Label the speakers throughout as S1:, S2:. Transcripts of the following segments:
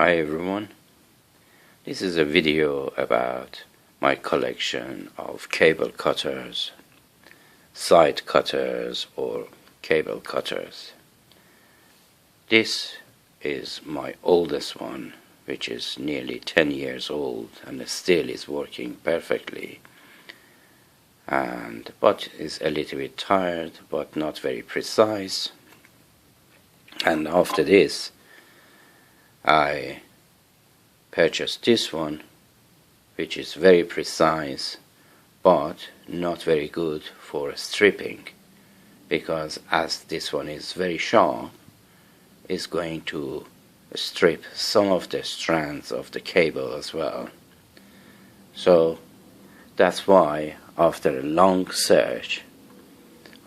S1: Hi everyone, this is a video about my collection of cable cutters, side cutters or cable cutters. This is my oldest one, which is nearly 10 years old and still is working perfectly, but is a little bit tired but not very precise. And after this I purchased this one, which is very precise but not very good for stripping, because as this one is very sharp, is going to strip some of the strands of the cable as well. So that's why after a long search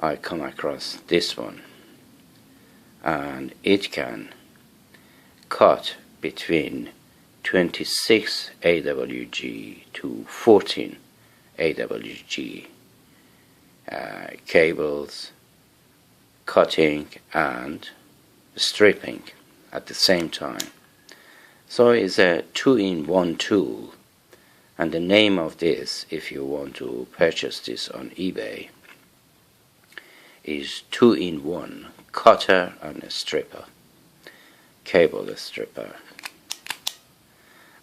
S1: I come across this one, and it can cut between 26 AWG to 14 AWG cables, cutting and stripping at the same time. So it's a 2-in-1 tool, and the name of this, if you want to purchase this on eBay, is 2-in-1 cutter and a stripper, cable stripper.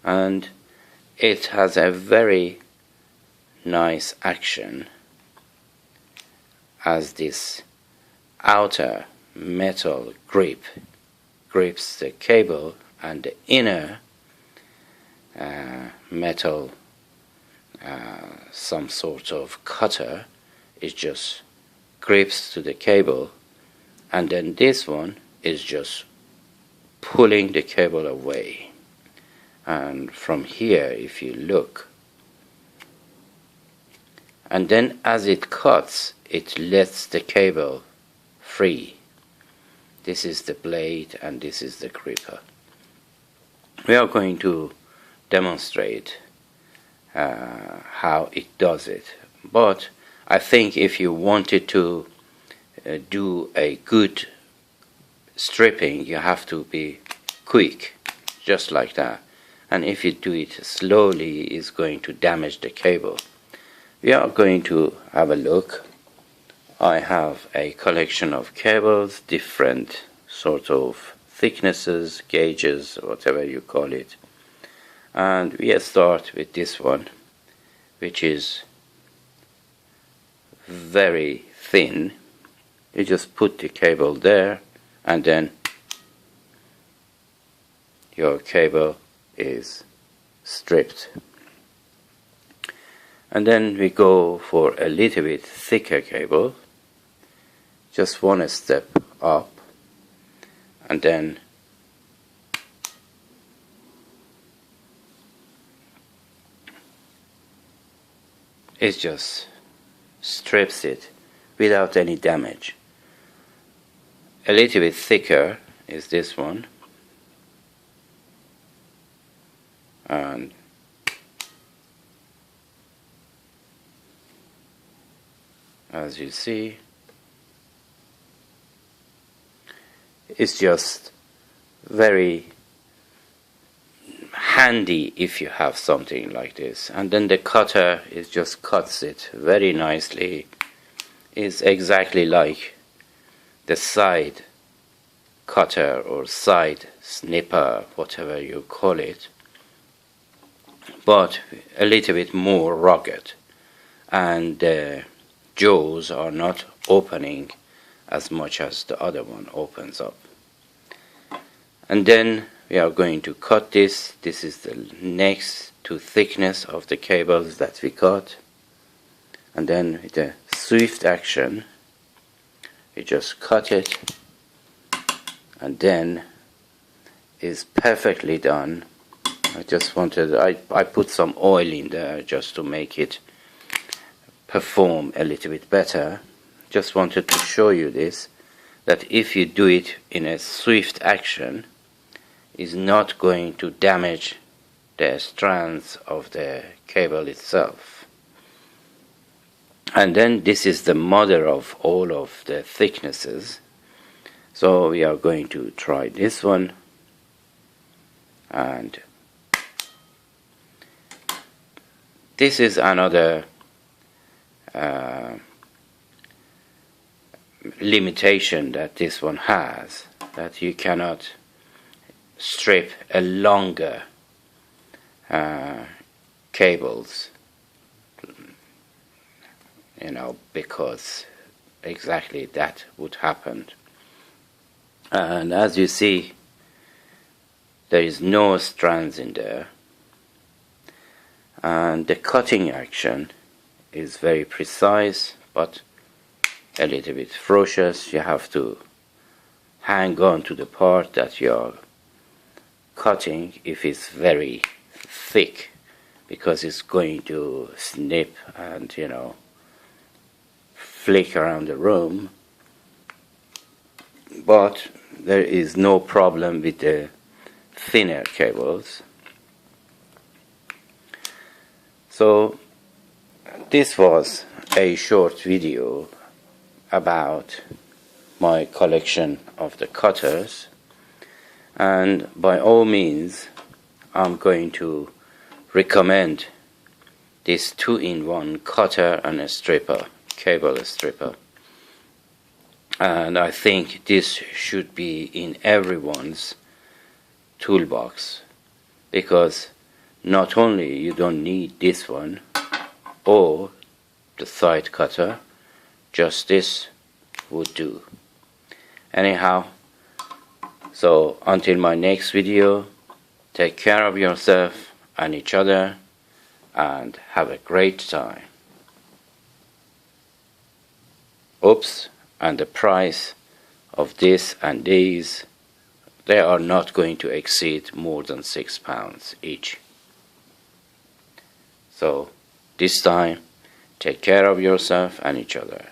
S1: And it has a very nice action, as this outer metal grips the cable, and the inner metal some sort of cutter is just grips to the cable, and then this one is just pulling the cable away. And from here, if you look, and then as it cuts, it lets the cable free. This is the blade and this is the gripper. We are going to demonstrate how it does it, but I think if you wanted to do a good stripping, you have to be quick, just like that. And if you do it slowly, it's going to damage the cable. We are going to have a look. I have a collection of cables, different sort of thicknesses, gauges, whatever you call it. And we start with this one, which is very thin. You just put the cable there, and then your cable is stripped. And then we go for a little bit thicker cable, just one step up, and then it just strips it without any damage. A little bit thicker is this one, and as you see, it's just very handy if you have something like this. And then the cutter, it just cuts it very nicely. It's exactly like the side cutter or side snipper, whatever you call it, but a little bit more rugged, and the jaws are not opening as much as the other one opens up. And then we are going to cut this. This is the next to thickness of the cables that we cut, and then with a swift action we just cut it, and then is perfectly done. I put some oil in there just to make it perform a little bit better. Just wanted to show you this, that if you do it in a swift action, is not going to damage the strands of the cable itself. And then this is the mother of all of the thicknesses. So we are going to try this one, And this is another limitation that this one has, that you cannot strip a longer cables, because exactly that would happen. And as you see, there is no strands in there, and the cutting action is very precise but a little bit ferocious. You have to hang on to the part that you're cutting if it's very thick, because it's going to snip and flick around the room. But there is no problem with the thinner cables. So this was a short video about my collection of the cutters, and by all means I'm going to recommend this 2-in-1 cutter and a stripper, cable stripper. And I think this should be in everyone's toolbox, because not only you don't need this one or the side cutter, just this would do. Anyhow, so until my next video, take care of yourself and each other and have a great time. Oops, and the price of this and these, they are not going to exceed more than £6 each. So this time, take care of yourself and each other.